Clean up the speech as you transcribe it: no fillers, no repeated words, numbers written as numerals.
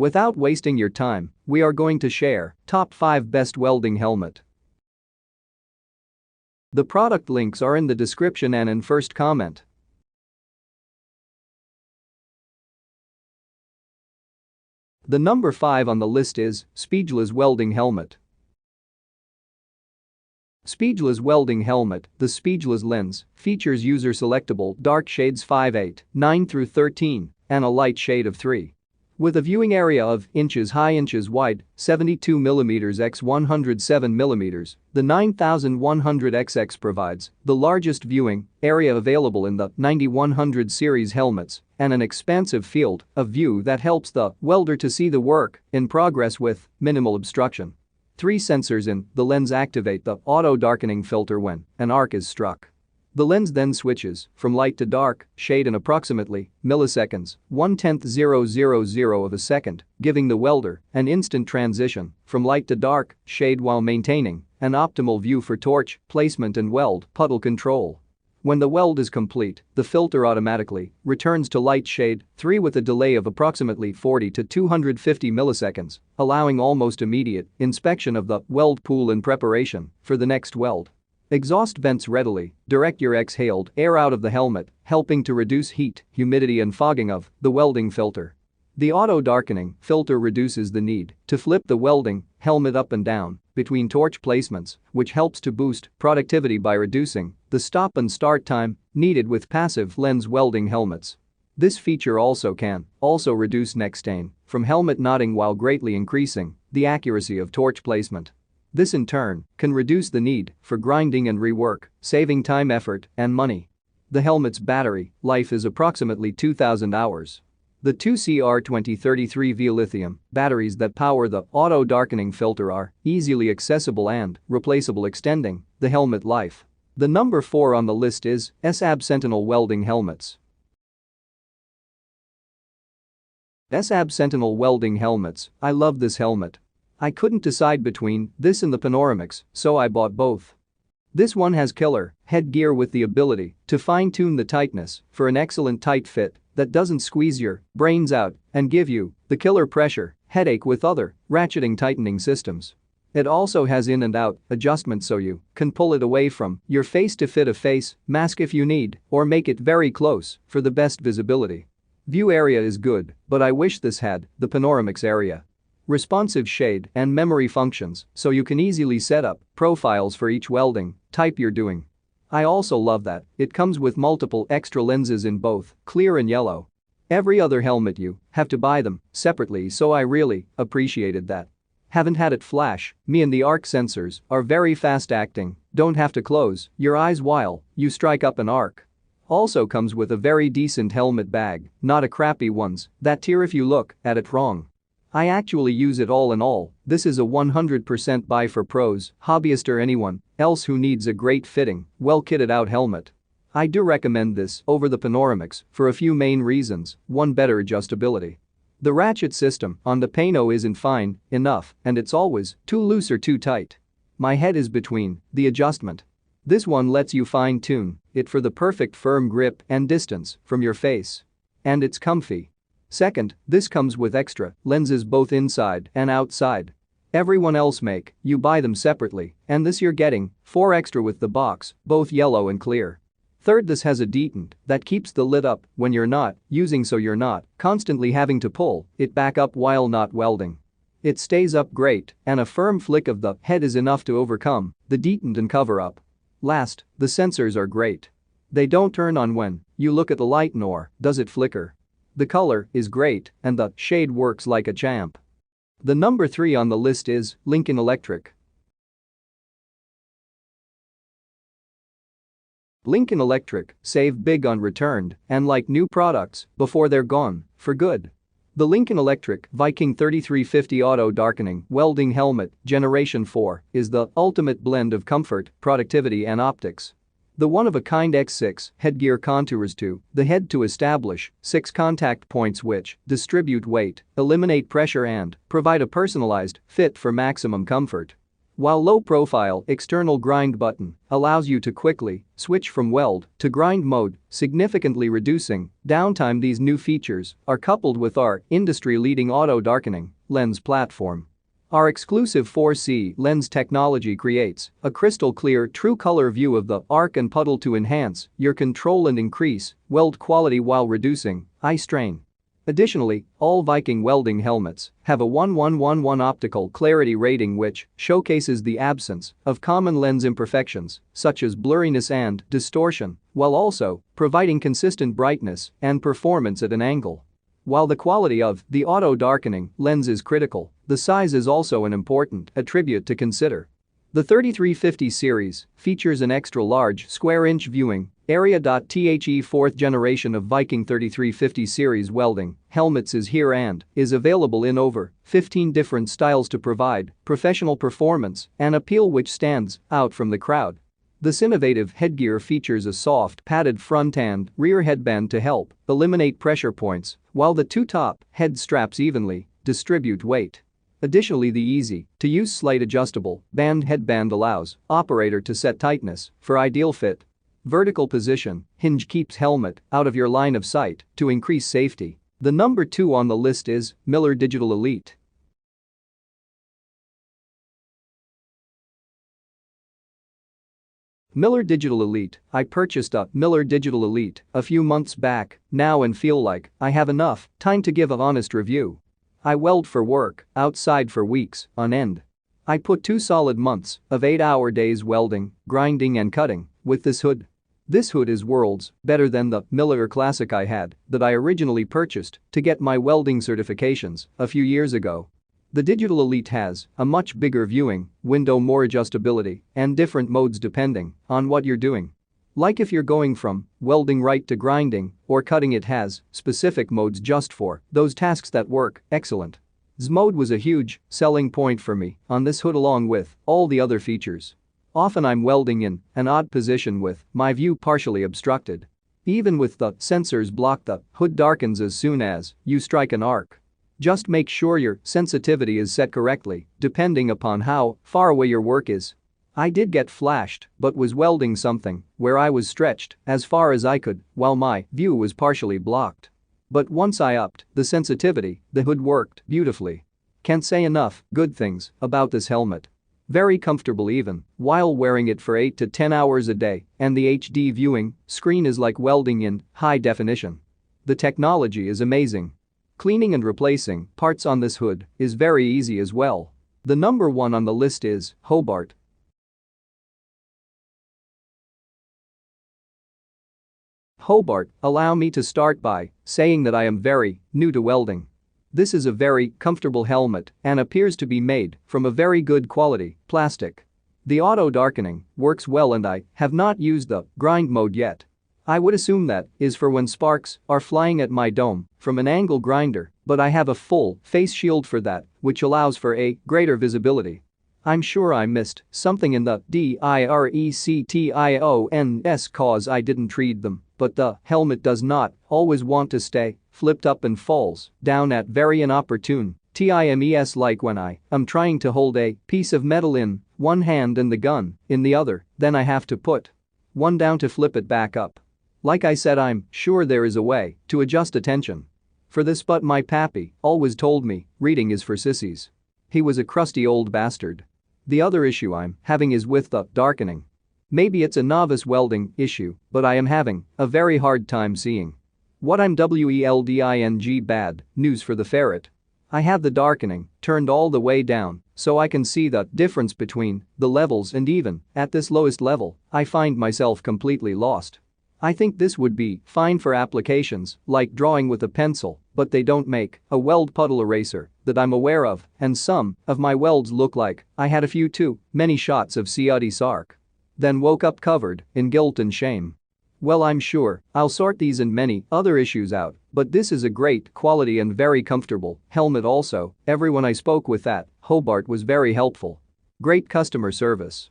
Without wasting your time, we are going to share top 5 best welding helmet. The product links are in the description and in first comment. The number 5 on the list is Speedless Welding Helmet. Speedless Welding Helmet. The Speedless lens features user-selectable dark shades 5/8, 9 through 13, and a light shade of 3. With a viewing area of inches high inches wide, 72mm x 107mm, the 9100XX provides the largest viewing area available in the 9100 series helmets and an expansive field of view that helps the welder to see the work in progress with minimal obstruction. 3 sensors in the lens activate the auto-darkening filter when an arc is struck. The lens then switches from light to dark shade in approximately milliseconds, 0.100 of a second, giving the welder an instant transition from light to dark shade while maintaining an optimal view for torch placement and weld puddle control. When the weld is complete, the filter automatically returns to light shade 3 with a delay of approximately 40 to 250 milliseconds, allowing almost immediate inspection of the weld pool in preparation for the next weld. Exhaust vents readily direct your exhaled air out of the helmet, helping to reduce heat, humidity and fogging of the welding filter. The auto-darkening filter reduces the need to flip the welding helmet up and down between torch placements, which helps to boost productivity by reducing the stop and start time needed with passive lens welding helmets. This feature can reduce neck stain from helmet knotting while greatly increasing the accuracy of torch placement. This in turn can reduce the need for grinding and rework, saving time, effort, and money. The helmet's battery life is approximately 2,000 hours. The 2CR2033V lithium batteries that power the auto-darkening filter are easily accessible and replaceable, extending the helmet life. The number 4 on the list is SAB Sentinel Welding Helmets. SAB Sentinel Welding Helmets. I love this helmet. I couldn't decide between this and the Panoramix, so I bought both. This one has killer headgear with the ability to fine-tune the tightness for an excellent tight fit that doesn't squeeze your brains out and give you the killer pressure headache with other ratcheting tightening systems. It also has in and out adjustment so you can pull it away from your face to fit a face mask if you need or make it very close for the best visibility. View area is good, but I wish this had the Panoramix area. Responsive shade and memory functions so you can easily set up profiles for each welding type you're doing. I also love that it comes with multiple extra lenses in both clear and yellow. Every other helmet you have to buy them separately, so I really appreciated that. Haven't had it flash me, and the arc sensors are very fast acting, don't have to close your eyes while you strike up an arc. Also comes with a very decent helmet bag, not a crappy ones that tear if you look at it wrong. I actually use it all in all. This is a 100% buy for pros, hobbyists or anyone else who needs a great fitting, well kitted out helmet. I do recommend this over the Panoramix for a few main reasons. 1. Better adjustability. The ratchet system on the Pano isn't fine enough and it's always too loose or too tight. My head is between the adjustment. This one lets you fine-tune it for the perfect firm grip and distance from your face. And it's comfy. 2nd, this comes with extra lenses both inside and outside. Everyone else make you buy them separately, and this you're getting 4 extra with the box, both yellow and clear. 3rd, this has a detent that keeps the lid up when you're not using, so you're not constantly having to pull it back up while not welding. It stays up great, and a firm flick of the head is enough to overcome the detent and cover up. Last, the sensors are great. They don't turn on when you look at the light, nor does it flicker. The color is great and the shade works like a champ. The number 3 on the list is Lincoln Electric. Lincoln Electric save big on returned and like new products before they're gone for good. The Lincoln Electric Viking 3350 Auto Darkening Welding Helmet Generation 4 is the ultimate blend of comfort, productivity and optics. The one-of-a-kind X6 headgear contours to the head to establish 6 contact points which distribute weight, eliminate pressure and provide a personalized fit for maximum comfort. while low-profile external grind button allows you to quickly switch from weld to grind mode, significantly reducing downtime. These new features are coupled with our industry-leading auto-darkening lens platform. Our exclusive 4C lens technology creates a crystal-clear true-color view of the arc and puddle to enhance your control and increase weld quality while reducing eye strain. Additionally, all Viking welding helmets have a 1111 optical clarity rating, which showcases the absence of common lens imperfections such as blurriness and distortion, while also providing consistent brightness and performance at an angle. While the quality of the auto-darkening lens is critical, the size is also an important attribute to consider. The 3350 series features an extra-large square-inch viewing area. The fourth generation of Viking 3350 series welding helmets is here and is available in over 15 different styles to provide professional performance and appeal which stands out from the crowd. This innovative headgear features a soft, padded front and rear headband to help eliminate pressure points, while the two top head straps evenly distribute weight. Additionally, the easy-to-use slight adjustable band headband allows operator to set tightness for ideal fit. Vertical position hinge keeps helmet out of your line of sight to increase safety. The number 2 on the list is Miller Digital Elite. Miller Digital Elite. I purchased a Miller Digital Elite a few months back now and feel like I have enough time to give an honest review. I weld for work outside for weeks on end. I put 2 solid months of 8-hour days welding, grinding and cutting with this hood. This hood is worlds better than the Miller Classic I had that I originally purchased to get my welding certifications a few years ago. The Digital Elite has a much bigger viewing window, more adjustability, and different modes depending on what you're doing. Like if you're going from welding right to grinding or cutting, it has specific modes just for those tasks that work excellent. Z mode was a huge selling point for me on this hood along with all the other features. Often I'm welding in an odd position with my view partially obstructed. Even with the sensors blocked, the hood darkens as soon as you strike an arc. Just make sure your sensitivity is set correctly depending upon how far away your work is. I did get flashed but was welding something where I was stretched as far as I could while my view was partially blocked. But once I upped the sensitivity, the hood worked beautifully. Can't say enough good things about this helmet. Very comfortable even while wearing it for 8 to 10 hours a day, and the HD viewing screen is like welding in high definition. The technology is amazing. Cleaning and replacing parts on this hood is very easy as well. The number 1 on the list is Hobart. Hobart. Allow me to start by saying that I am very new to welding. This is a very comfortable helmet and appears to be made from a very good quality plastic. The auto darkening works well and I have not used the grind mode yet. I would assume that is for when sparks are flying at my dome from an angle grinder, but I have a full face shield for that, which allows for a greater visibility. I'm sure I missed something in the directions cause I didn't read them, but the helmet does not always want to stay flipped up and falls down at very inopportune times, like when I am trying to hold a piece of metal in one hand and the gun in the other, then I have to put one down to flip it back up. Like I said, I'm sure there is a way to adjust attention for this, but my pappy always told me reading is for sissies. He was a crusty old bastard. The other issue I'm having is with the darkening. Maybe it's a novice welding issue, but I am having a very hard time seeing what I'm welding. Bad news for the ferret. I have the darkening turned all the way down so I can see the difference between the levels, and even at this lowest level, I find myself completely lost. I think this would be fine for applications like drawing with a pencil, but they don't make a weld puddle eraser that I'm aware of, and some of my welds look like I had a few too many shots of COD Sark. Then woke up covered in guilt and shame. Well, I'm sure I'll sort these and many other issues out, but this is a great quality and very comfortable helmet also. Everyone I spoke with at Hobart was very helpful. Great customer service.